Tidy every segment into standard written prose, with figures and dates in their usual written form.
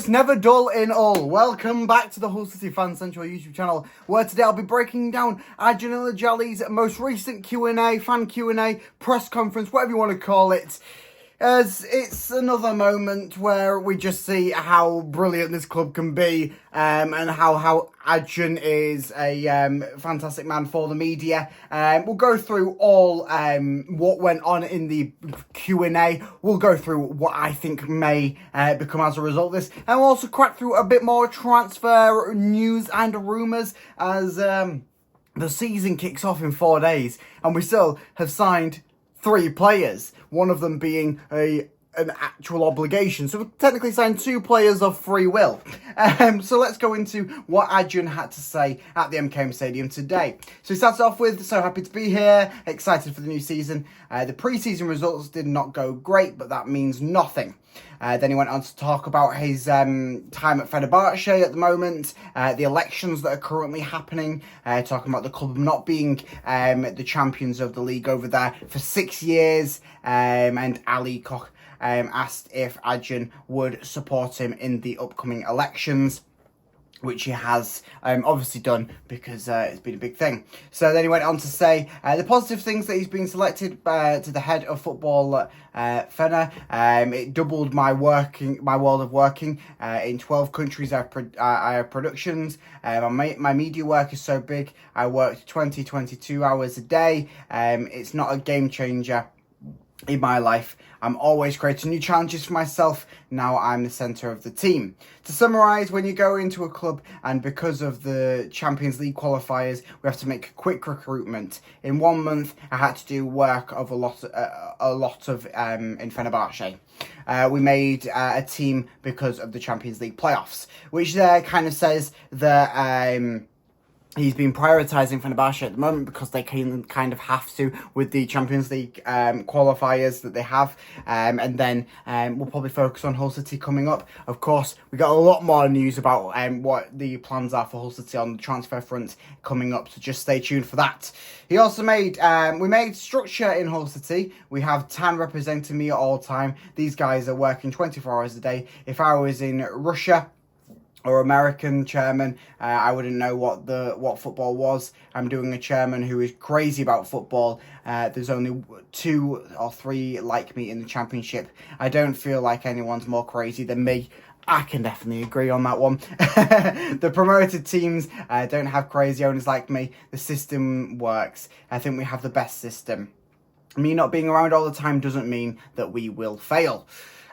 It's never dull in all. Welcome back to the HullCityFanCentral YouTube channel, where today I'll be breaking down Acun Ilıcalı's most recent Q&A, fan Q&A, press conference, whatever you want to call it. As it's another moment where we just see how brilliant this club can be, and how Acun is a fantastic man for the media. We'll go through all what went on in the Q&A. We'll go through what I think may become as a result of this, and we'll also crack through a bit more transfer news and rumours as the season kicks off in 4 days, and we still have signed 3 players, one of them being an actual obligation. So we've technically signed 2 players of free will. So let's go into what Acun had to say at the MKM Stadium today. So he starts off with, so happy to be here, excited for the new season. The pre-season results did not go great, but that means nothing. Then he went on to talk about his time at Fenerbahce at the moment, the elections that are currently happening, talking about the club not being the champions of the league over there for 6 years, and Ali Koch asked if Acun would support him in the upcoming elections, which he has obviously done because it's been a big thing. So then he went on to say the positive things that he's been selected to the head of football at Fener. It doubled my world of working. In 12 countries I have productions. My media work is so big. I worked 22 hours a day. It's not a game changer in my life. I'm always creating new challenges for myself. Now I'm the centre of the team. To summarise, when you go into a club and because of the Champions League qualifiers, we have to make quick recruitment. In 1 month, I had to do work of a lot of in Fenerbahce. We made a team because of the Champions League playoffs, which kind of says that he's been prioritising Fenerbahce at the moment because they kind of have to with the Champions League qualifiers that they have. And then we'll probably focus on Hull City coming up. Of course, we got a lot more news about what the plans are for Hull City on the transfer front coming up, so just stay tuned for that. He also made, we made structure in Hull City. We have Tan representing me at all time. These guys are working 24 hours a day. If I was in Russia or American chairman, I wouldn't know what football was. I'm doing a chairman who is crazy about football. There's only 2 or 3 like me in the championship. I don't feel like anyone's more crazy than me. I can definitely agree on that one. The promoted teams don't have crazy owners like me. The system works. I think we have the best system. Me not being around all the time doesn't mean that we will fail.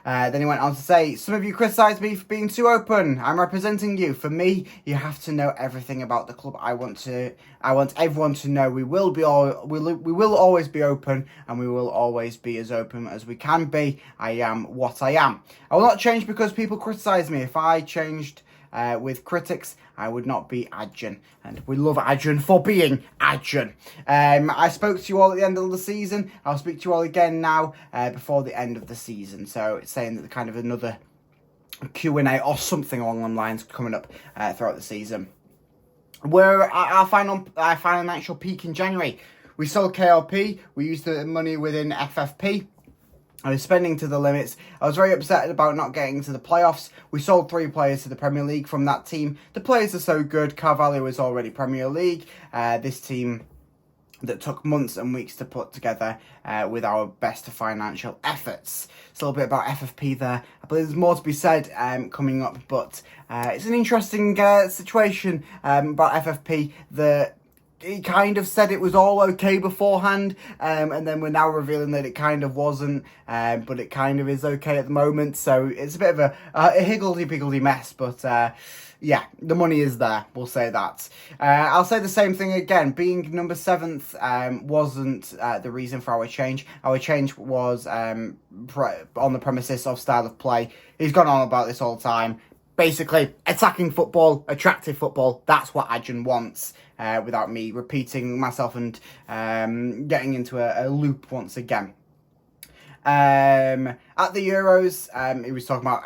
Then he went on to say, some of you criticise me for being too open. I'm representing you. For me, you have to know everything about the club. I want everyone to know we will always be open, and we will always be as open as we can be. I am what I am. I will not change because people criticise me. If I changed with critics, I would not be Acun, and we love Acun for being Acun. I spoke to you all at the end of the season. I'll speak to you all again now before the end of the season. So it's saying that kind of another Q&A or something along those lines coming up throughout the season. We're at our financial peak in January. We sold KLP. We used the money within FFP. I was spending to the limits. I was very upset about not getting to the playoffs. We sold 3 players to the Premier League from that team. The players are so good. Carvalho was already Premier League. This team that took months and weeks to put together with our best financial efforts. It's a little bit about FFP there. I believe there's more to be said coming up, but it's an interesting situation about FFP that he kind of said it was all okay beforehand, and then we're now revealing that it kind of wasn't, but it kind of is okay at the moment. So it's a bit of a higgledy-piggledy mess, but yeah, the money is there, we'll say that. I'll say the same thing again. Being number 7th wasn't the reason for our change. Our change was on the premises of style of play. He's gone on about this all the time. Basically, attacking football, attractive football, that's what Acun wants, without me repeating myself and getting into a loop once again. At the Euros, he was talking about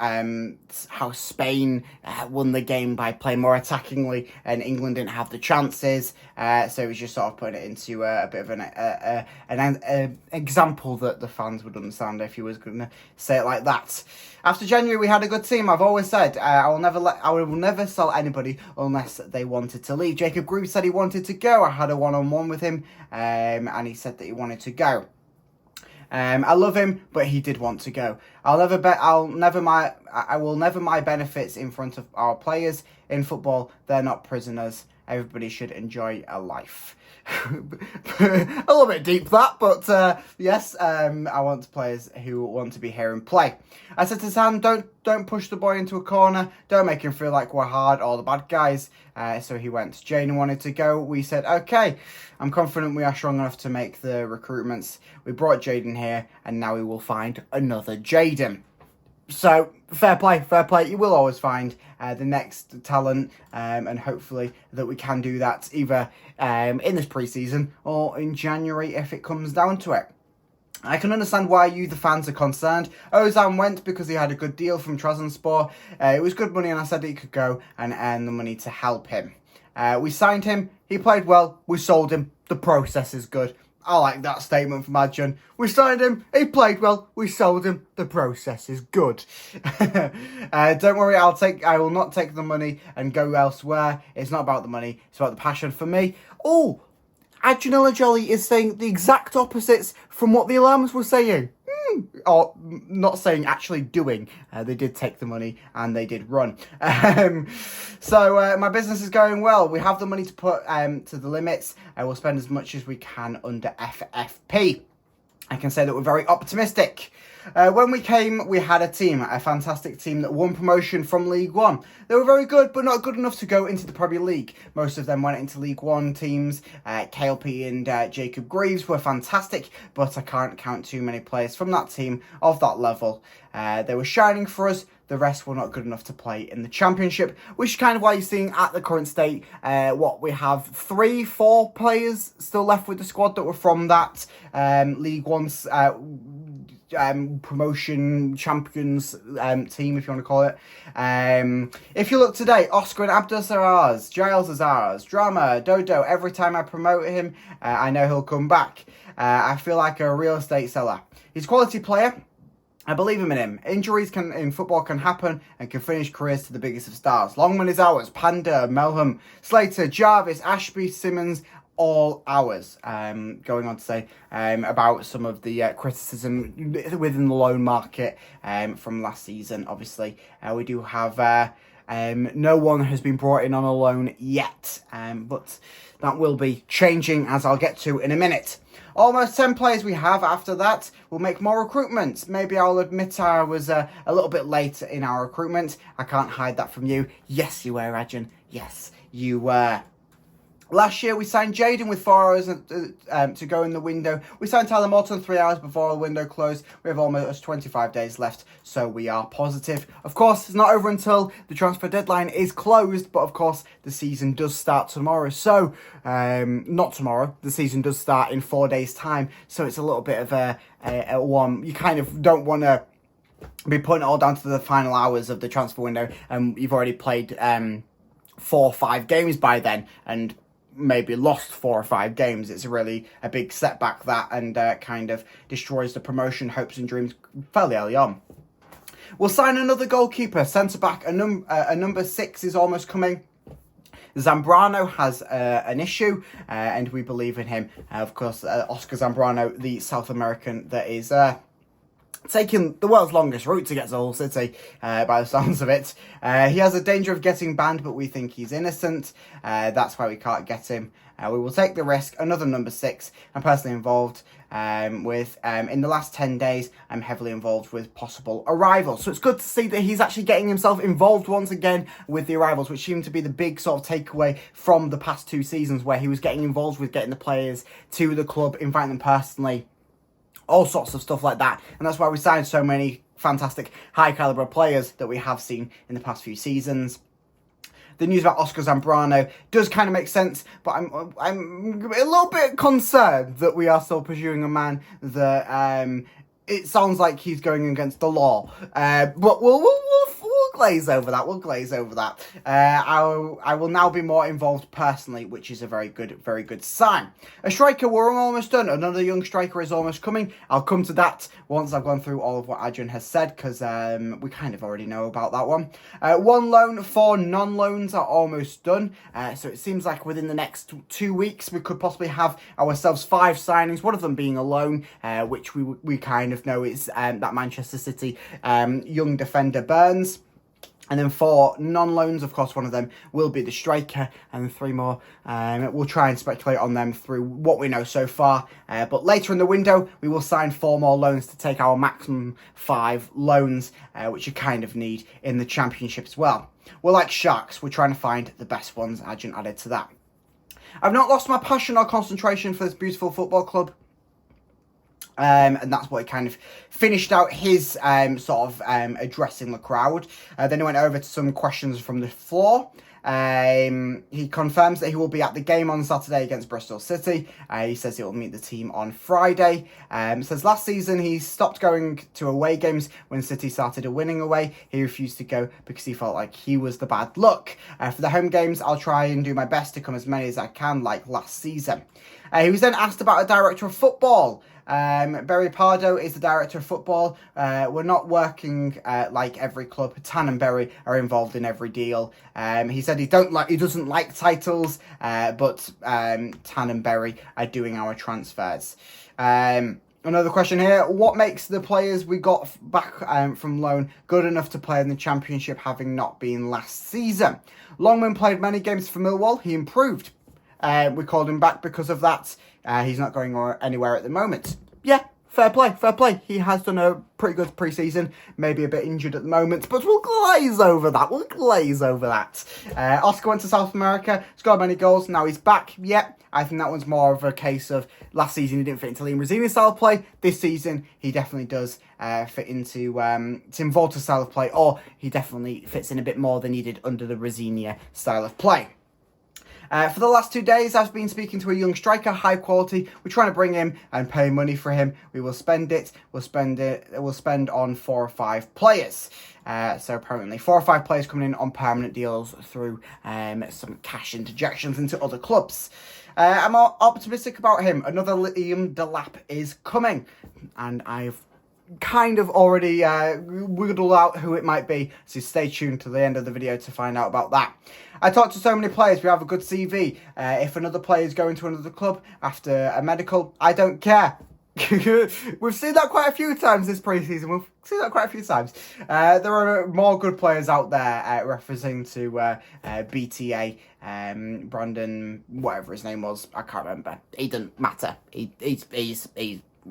how Spain won the game by playing more attackingly and England didn't have the chances. So he was just sort of putting it into a bit of an example that the fans would understand if he was going to say it like that. After January, we had a good team. I've always said I will never sell anybody unless they wanted to leave. Jacob Greaves said he wanted to go. I had a one-on-one with him, and he said that he wanted to go. I love him, but he did want to go. I will never my benefits in front of our players in football. They're not prisoners. Everybody should enjoy a life. A little bit deep that, but yes, I want players who want to be here and play. I said to Sam, don't push the boy into a corner. Don't make him feel like we're hard or the bad guys. So he went. Jane wanted to go. We said, okay, I'm confident we are strong enough to make the recruitments. We brought Jaden here, and now we will find another Jaden. So, fair play. You will always find the next talent, and hopefully that we can do that either in this pre-season or in January if it comes down to it. I can understand why you, the fans, are concerned. Ozan went because he had a good deal from Trabzonspor. It was good money, and I said that he could go and earn the money to help him. We signed him. He played well. We sold him. The process is good. I like that statement from Acun. We signed him, he played well, we sold him, the process is good. Don't worry, I will not take the money and go elsewhere. It's not about the money, it's about the passion for me. Oh, Acun Ilıcalı is saying the exact opposites from what the alarms were saying. Or not saying, actually doing. They did take the money and they did run. So my business is going well. We have the money to put to the limits. We'll spend as much as we can under FFP. I can say that we're very optimistic. When we came, we had a fantastic team that won promotion from League One. They were very good, but not good enough to go into the Premier League. Most of them went into League One teams. KLP and Jacob Greaves were fantastic, but I can't count too many players from that team of that level. They were shining for us. The rest were not good enough to play in the Championship, which is kind of why you're seeing at the current state, we have 3-4 players still left with the squad that were from that League One's promotion champions team, if you want to call it. If you look today, Oscar and Abdus are ours, Giles is ours, Drama, Dodo, every time I promote him, I know he'll come back. I feel like a real estate seller. He's a quality player. I believe in him. Injuries in football can happen and can finish careers to the biggest of stars. Longman is ours. Panda, Melham, Slater, Jarvis, Ashby, Simmons, all ours. Going on to say about some of the criticism within the loan market from last season. Obviously, we do have no one has been brought in on a loan yet, but that will be changing, as I'll get to in a minute. Almost 10 players we have. After that, we'll make more recruitments. Maybe I'll admit I was a little bit late in our recruitment. I can't hide that from you. Yes, you were, Acun. Yes, you were. Last year, we signed Jaden with 4 hours to go in the window. We signed Tyler Morton 3 hours before the window closed. We have almost 25 days left, so we are positive. Of course, it's not over until the transfer deadline is closed, but of course, the season does start tomorrow. So, not tomorrow. The season does start in 4 days' time, so it's a little bit of a one. You kind of don't want to be putting it all down to the final hours of the transfer window, and you've already played 4 or 5 games by then, and maybe lost 4 or 5 games. It's really a big setback, that, and kind of destroys the promotion hopes and dreams fairly early on. We'll sign another goalkeeper, centre-back, a number 6 is almost coming. Zambrano has an issue, and we believe in him. Of course, Oscar Zambrano, the South American that is taking the world's longest route to get to Hull City, by the sounds of it. He has a danger of getting banned, but we think he's innocent. That's why we can't get him. We will take the risk. Another number 6. I'm personally involved with, in the last 10 days, I'm heavily involved with possible arrivals. So it's good to see that he's actually getting himself involved once again with the arrivals, which seemed to be the big sort of takeaway from the past 2 seasons, where he was getting involved with getting the players to the club, inviting them personally, all sorts of stuff like that. And that's why we signed so many fantastic high caliber players that we have seen in the past few seasons. The news about Oscar Zambrano does kind of make sense, but I'm a little bit concerned that we are still pursuing a man that it sounds like he's going against the law. But we'll glaze over that. We'll glaze over that. I will now be more involved personally, which is a very good sign. A striker, we're almost done. Another young striker is almost coming. I'll come to that once I've gone through all of what Acun has said, because we kind of already know about that one. 1 loan, 4 non-loans are almost done. So it seems like within the next 2 weeks, we could possibly have ourselves 5 signings, one of them being a loan, which we kind of know is that Manchester City young defender Burns. And then 4 non-loans, of course, one of them will be the striker, and 3 more. We'll try and speculate on them through what we know so far. But later in the window, we will sign 4 more loans to take our maximum 5 loans, which you kind of need in the Championship as well. We're like sharks. We're trying to find the best ones. Acun added to that. I've not lost my passion or concentration for this beautiful football club. And that's what he kind of finished out his addressing the crowd. Then he went over to some questions from the floor. He confirms that he will be at the game on Saturday against Bristol City. He says he will meet the team on Friday. Says last season he stopped going to away games when City started winning away. He refused to go because he felt like he was the bad luck. For the home games, I'll try and do my best to come as many as I can, like last season. He was then asked about a director of football. Berry Pardo is the director of football. We're not working like every club. Tan and Berry are involved in every deal. He said he doesn't like titles, but Tan and Berry are doing our transfers. Another question here: what makes the players we got back from loan good enough to play in the Championship, having not been last season? Longman played many games for Millwall. He improved. We called him back because of that. He's not going anywhere at the moment. Yeah, fair play. He has done a pretty good pre-season. Maybe a bit injured at the moment, but we'll glaze over that. Oscar went to South America, scored many goals. Now he's back. Yeah, I think that one's more of a case of last season he didn't fit into Liam Rosini's style of play. This season he definitely does fit into Tim Volta's style of play, or he definitely fits in a bit more than he did under the Rosinia style of play. For the last 2 days, I've been speaking to a young striker, high quality. We're trying to bring him and pay money for him. We will spend it. We'll spend on 4 or 5 players. So apparently 4 or 5 players coming in on permanent deals through some cash interjections into other clubs. I'm optimistic about him. Another Liam Delap is coming, and I've kind of already wiggled out who it might be, so stay tuned to the end of the video to find out about that. I talked to so many players. We have a good CV. If another player is going to another club after a medical, I don't care. We've seen that quite a few times this pre-season. There are more good players out there referencing to BTA, Brandon, whatever his name was. I can't remember. He doesn't matter. He's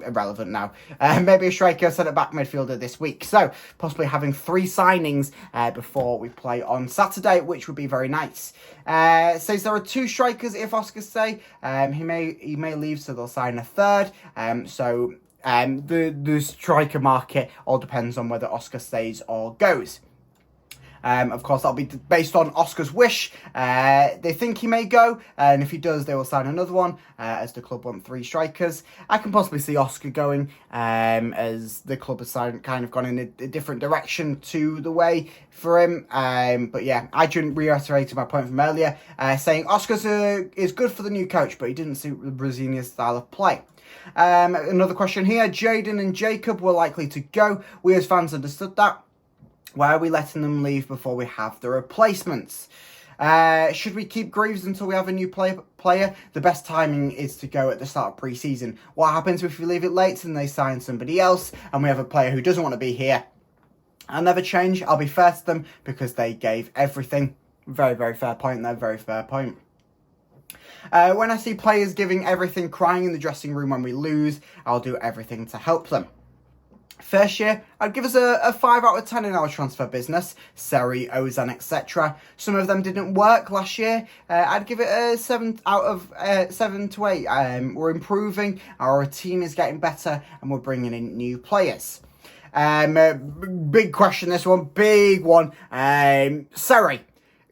irrelevant now. Maybe a striker, centre back, midfielder this week. So possibly having 3 signings before we play on Saturday, which would be very nice. Says there are 2 strikers if Oscar stay. He may leave, so they'll sign a 3rd. The striker market all depends on whether Oscar stays or goes. Of course, that'll be based on Oscar's wish. They think he may go, and if he does, they will sign another one, as the club want 3 strikers. I can possibly see Oscar going, as the club has kind of gone in a different direction to the way for him. But yeah, I reiterated my point from earlier, saying Oscar is good for the new coach, but he didn't suit the Brazilian style of play. Another question here: Jaden and Jacob were likely to go. We as fans understood that. Why are we letting them leave before we have the replacements? Should we keep Greaves until we have a new player? The best timing is to go at the start of pre-season. What happens if we leave it late and they sign somebody else and we have a player who doesn't want to be here? I'll never change. I'll be fair to them because they gave everything. Very, very fair point there. Very fair point. When I see players giving everything, crying in the dressing room when we lose, I'll do everything to help them. First year, I'd give us a 5 out of 10 in our transfer business. Seri, Ozan, etc. Some of them didn't work last year. I'd give it a 7 out of 7 to 8. We're improving. Our team is getting better, and we're bringing in new players. Big question, this one. Big one. Seri.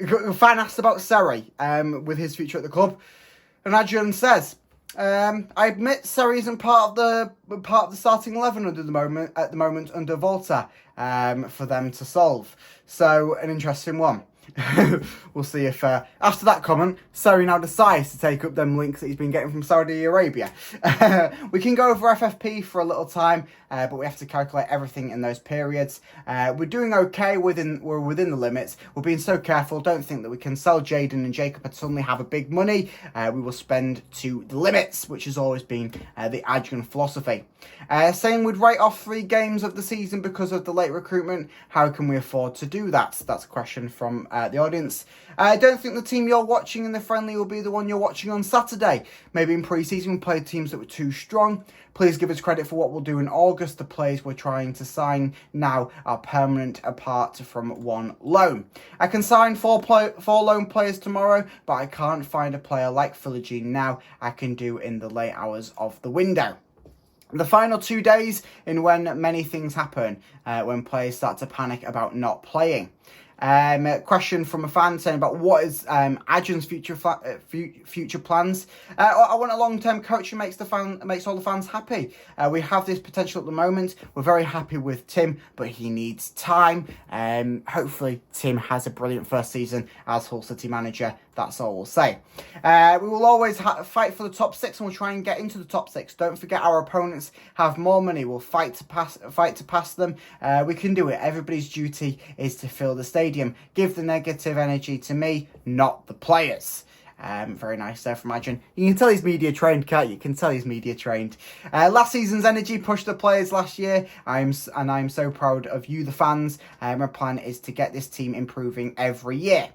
A fan asked about Seri with his future at the club. And Acun says, I admit Surrey isn't part of the starting 11 at the moment under Volta for them to solve. So an interesting one. We'll see if after that comment Surrey now decides to take up them links that he's been getting from Saudi Arabia. We can go over FFP for a little time, but we have to calculate everything in those periods. We're doing okay we're within the limits. We're being so careful. Don't think that we can sell Jaden and Jacob and suddenly have a big money. We will spend to the limits, which has always been the Acun philosophy. Saying we'd write off 3 games of the season because of the late recruitment. How can we afford to do that? That's a question from the audience. I don't think the team you're watching in the friendly will be the one you're watching on Saturday. Maybe in pre-season we played teams that were too strong. Please give us credit for what we'll do in August. The players we're trying to sign now are permanent apart from 1 loan. I can sign 4 loan players tomorrow, but I can't find a player like Philogene now I can do in the late hours of the window. The final 2 days in when many things happen, when players start to panic about not playing. Question from a fan saying about what is Acun's future plans. I want a long-term coach who makes all the fans happy. We have this potential at the moment. We're very happy with Tim, but he needs time. Hopefully Tim has a brilliant first season as Hull City manager. That's all we'll say. We will always fight for the top 6 and we'll try and get into the top 6. Don't forget our opponents have more money. We'll fight to pass them. We can do it. Everybody's duty is to fill the stadium. Give the negative energy to me, not the players. Very nice there from Acun. You can tell he's media trained, can't you? You can tell he's media trained. Last season's energy pushed the players last year. I'm so proud of you, the fans. My plan is to get this team improving every year.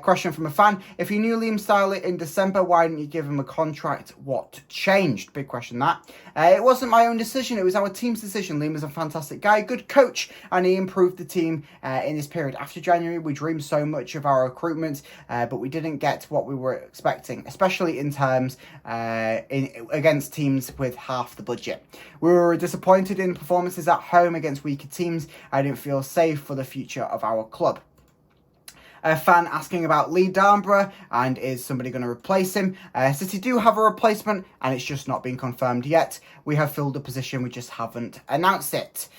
Question from a fan. If you knew Liam Styley in December, why didn't you give him a contract? What changed? Big question that. It wasn't my own decision. It was our team's decision. Liam is a fantastic guy, good coach, and he improved the team in this period. After January, we dreamed so much of our recruitment, but we didn't get what we were expecting, especially in terms against teams with half the budget. We were disappointed in performances at home against weaker teams. I didn't feel safe for the future of our club. A fan asking about Lee Darnborough and is somebody going to replace him. City do have a replacement and it's just not been confirmed yet. We have filled the position, we just haven't announced it.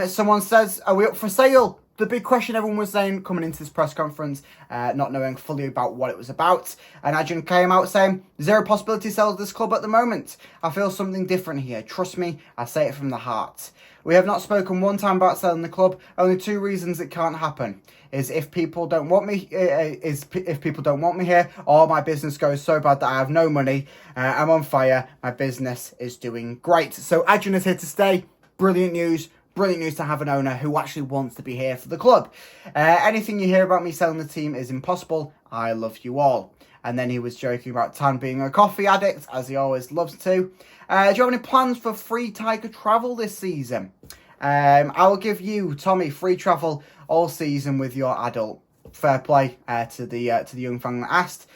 Someone says, are we up for sale? The big question everyone was saying coming into this press conference, not knowing fully about what it was about. And Acun came out saying, zero possibility sells this club at the moment. I feel something different here. Trust me, I say it from the heart. We have not spoken one time about selling the club. Only 2 reasons it can't happen. Is if people don't want me, if people don't want me here, or my business goes so bad that I have no money, I'm on fire, my business is doing great. So Acun is here to stay. Brilliant news. Brilliant news to have an owner who actually wants to be here for the club. Anything you hear about me selling the team is impossible. I love you all. And then he was joking about Tan being a coffee addict, as he always loves to. Do you have any plans for free Tiger travel this season? I will give you, Tommy, free travel all season with your adult. Fair play to the young fan that asked.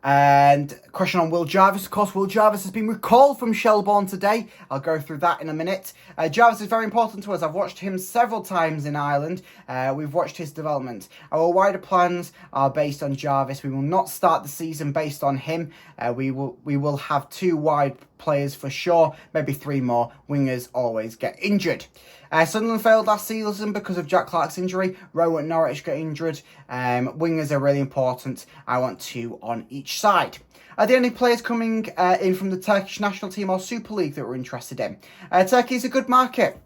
And question on Will Jarvis. Of course, Will Jarvis has been recalled from Shelbourne today. I'll go through that in a minute. Jarvis is very important to us. I've watched him several times in Ireland. We've watched his development. Our wider plans are based on Jarvis. We will not start the season based on him. We will have 2 wide players for sure, maybe 3 more. Wingers always get injured. Sunderland failed last season because of Jack Clark's injury. Rowe at Norwich got injured. Wingers are really important. I want 2 on each side. Are there any players coming in from the Turkish national team or Super League that we're interested in? Turkey is a good market,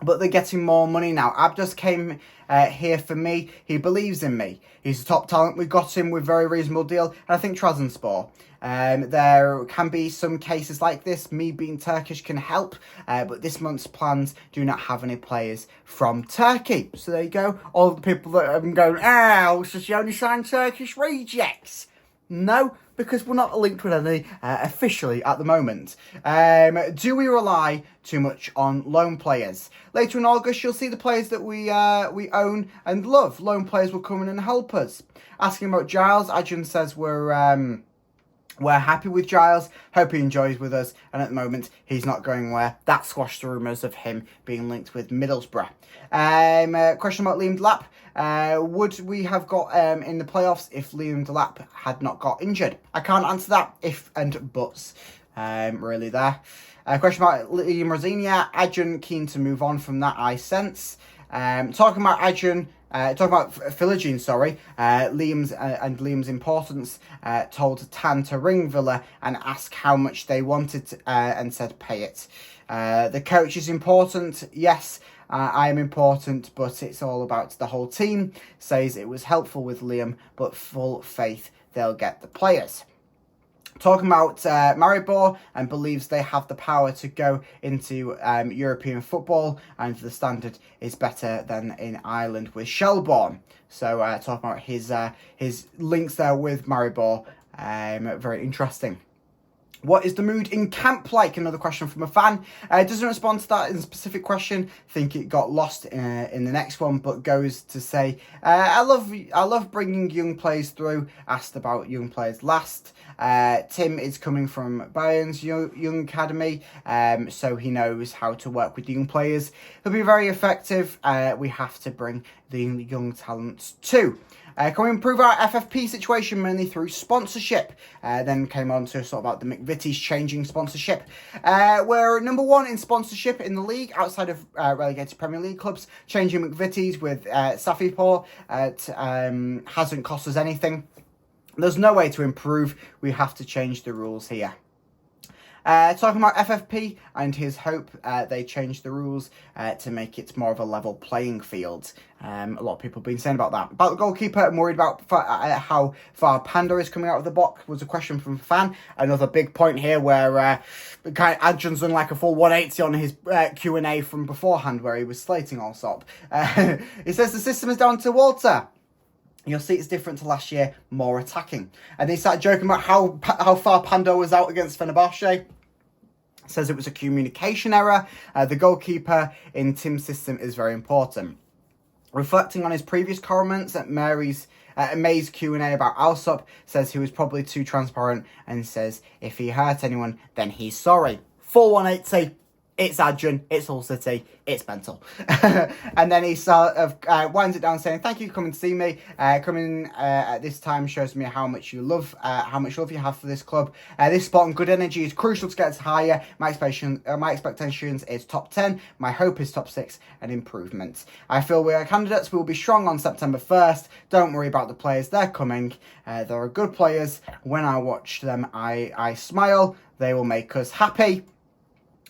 but they're getting more money now. Abdus came here for me. He believes in me. He's a top talent. We got him with a very reasonable deal. And I think Trabzonspor. There can be some cases like this. Me being Turkish can help. But this month's plans do not have any players from Turkey. So there you go. All the people that have been going, so she only signed Turkish rejects. No, because we're not linked with any officially at the moment. Do we rely too much on loan players? Later in August, you'll see the players that we own and love. Loan players will come in and help us. Asking about Giles, Acun says we're We're happy with Giles, hope he enjoys with us, and at the moment he's not going anywhere. That squashed the rumours of him being linked with Middlesbrough. Question about Liam Delap. Would we have got in the playoffs if Liam Delap had not got injured? I can't answer that, if and buts, really there. Question about Liam Rosinia. Acun keen to move on from that, I sense. Talking about Acun, talking about Philogene, Liam's importance, told Tan to ring Villa and ask how much they wanted and said pay it. The coach is important, yes, I am important, but it's all about the whole team. Says it was helpful with Liam, but full faith they'll get the players. Talking about Maribor, and believes they have the power to go into European football, and the standard is better than in Ireland with Shelbourne. So talking about his links there with Maribor, very interesting. What is the mood in camp like? Another question from a fan. Doesn't respond to that in a specific question. Think it got lost in the next one, but goes to say, I love bringing young players through. Asked about young players last. Tim is coming from Bayern's young academy, so he knows how to work with young players. He'll be very effective. We have to bring the young talents too. Can we improve our FFP situation mainly through sponsorship? Then came on to sort of about the McVitie's changing sponsorship. We're number one in sponsorship in the league outside of relegated Premier League clubs. Changing McVitie's with Safipor hasn't cost us anything. There's no way to improve. We have to change the rules here. Talking about FFP and his hope they changed the rules to make it more of a level playing field. A lot of people have been saying about that. About the goalkeeper, I'm worried about how far Panda is coming out of the box, was a question from a fan. Another big point here where Acun's done like a full 180 on his Q&A from beforehand where he was slating all sorts. He says the system is down to Walter. You'll see it's different to last year, more attacking. And they started joking about how far Pando was out against Fenerbahce. Says it was a communication error. The goalkeeper in Tim's system is very important. Reflecting on his previous comments at May's Q&A about Alsop, says he was probably too transparent and says if he hurt anyone, then he's sorry. Full 180. It's Acun, it's Hull City, it's mental. And then he sort of winds it down saying, thank you for coming to see me. Coming at this time shows me how much love you have for this club. This spot and good energy is crucial to get us higher. My expectations is top 10. My hope is top 6 and improvements. I feel we are candidates. We will be strong on September 1st. Don't worry about the players. They're coming. There are good players. When I watch them, I smile. They will make us happy.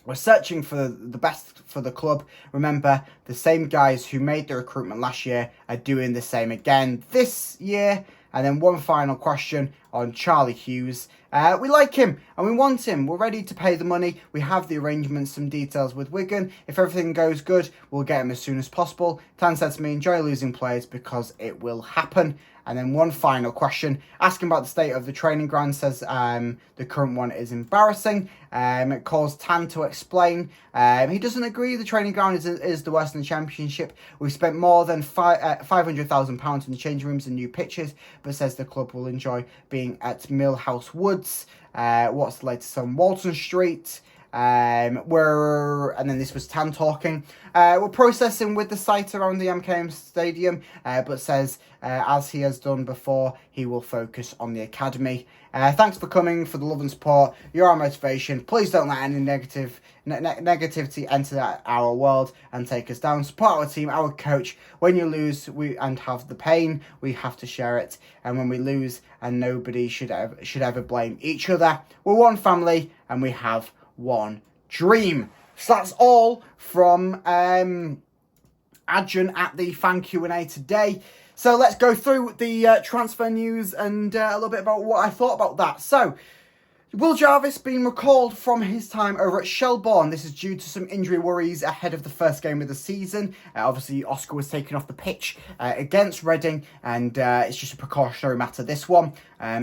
We're searching for the best for the club. Remember, the same guys who made the recruitment last year are doing the same again this year. And then one final question on Charlie Hughes. We like him and we want him. We're ready to pay the money. We have the arrangements, some details with Wigan. If everything goes good, we'll get him as soon as possible. Tan said to me, enjoy losing players because it will happen. And then one final question, asking about the state of the training ground, says the current one is embarrassing. It caused Tan to explain. He doesn't agree the training ground is the worst in the Championship. We've spent more than £500,000 in the changing rooms and new pitches, but says the club will enjoy being at Millhouse Woods. What's the latest on Walton Street? And then this was Tan talking. We're processing with the site around the MKM Stadium, but says as he has done before, he will focus on the academy. Thanks for coming, for the love and support. You're our motivation. Please don't let any negativity enter our world and take us down. Support our team, our coach. When you lose and have the pain, we have to share it. And when we lose, and nobody should ever blame each other. We're one family, and we have one dream. So that's all from Acun at the fan Q&A today. So let's go through the transfer news and a little bit about what I thought about that. So Will Jarvis being recalled from his time over at Shelbourne. This is due to some injury worries ahead of the first game of the season. Obviously, Oscar was taken off the pitch against Reading, and it's just a precautionary matter, this one.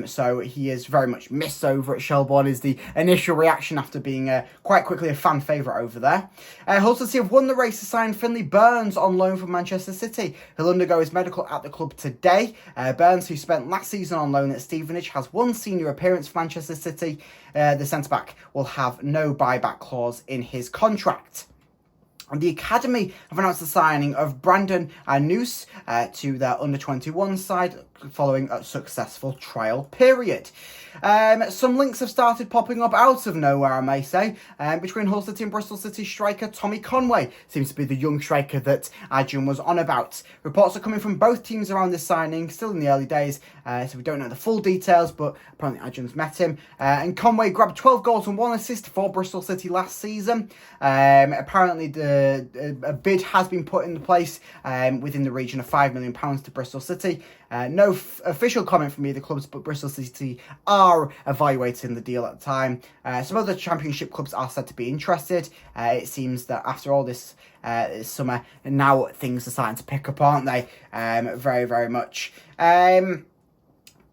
So he is very much missed over at Shelbourne, is the initial reaction after being quite quickly a fan favourite over there. Hull City have won the race to sign Finley Burns on loan from Manchester City. He'll undergo his medical at the club today. Burns, who spent last season on loan at Stevenage, has one senior appearance for Manchester City. The centre-back will have no buyback clause in his contract. And the Academy have announced the signing of Brandon Noose to their under-21 side following a successful trial period. Some links have started popping up out of nowhere, I may say, between Hull City and Bristol City striker Tommy Conway. Seems to be the young striker that Acun was on about. Reports are coming from both teams around this signing, still in the early days, so we don't know the full details, but apparently Acun's met him. And Conway grabbed 12 goals and 1 assist for Bristol City last season. Apparently a bid has been put into place within the region of £5 million to Bristol City. No official comment from either clubs, but Bristol City are evaluating the deal at the time. Some other Championship clubs are said to be interested. It seems that after all this summer, now things are starting to pick up, aren't they? Very, very much.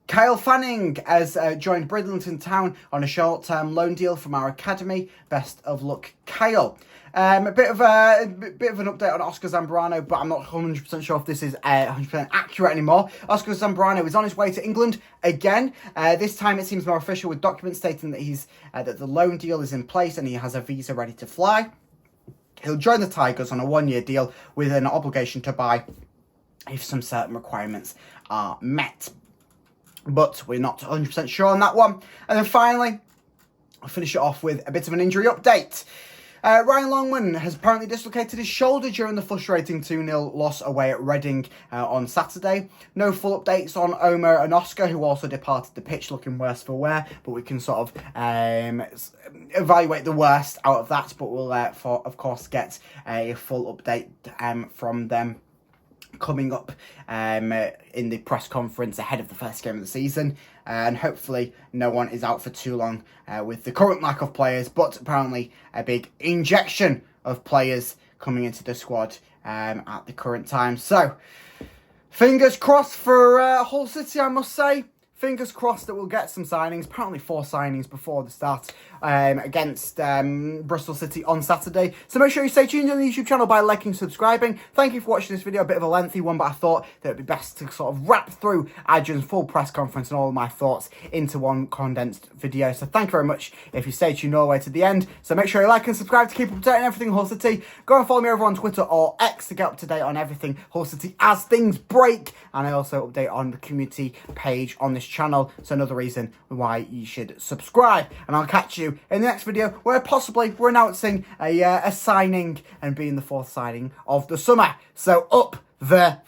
Kyle Fanning has joined Bridlington Town on a short-term loan deal from our academy. Best of luck, Kyle. A bit of an update on Oscar Zambrano, but I'm not 100% sure if this is 100% accurate anymore. Oscar Zambrano is on his way to England again. This time it seems more official, with documents stating that that the loan deal is in place and he has a visa ready to fly. He'll join the Tigers on a 1-year deal with an obligation to buy if some certain requirements are met. But we're not 100% sure on that one. And then finally, I'll finish it off with a bit of an injury update. Ryan Longman has apparently dislocated his shoulder during the frustrating 2-0 loss away at Reading on Saturday. No full updates on Omer and Oscar, who also departed the pitch looking worse for wear, but we can sort of evaluate the worst out of that, but we'll, of course, get a full update from them coming up in the press conference ahead of the first game of the season, and hopefully no one is out for too long with the current lack of players, but apparently a big injection of players coming into the squad at the current time. So fingers crossed for Hull City, I must say. Fingers crossed that we'll get some signings, apparently 4 signings before the start against Bristol City on Saturday. So make sure you stay tuned on the YouTube channel by liking and subscribing. Thank you for watching this video, a bit of a lengthy one, but I thought that it would be best to sort of wrap through Acun's full press conference and all of my thoughts into one condensed video. So thank you very much if you stay tuned all the way to the end. So make sure you like and subscribe to keep up to date on everything Hull City. Go and follow me over on Twitter or X to get up to date on everything Hull City as things break. And I also update on the community page on this channel, so another reason why you should subscribe. And I'll catch you in the next video, where possibly we're announcing a signing and being the 4th signing of the summer. So up the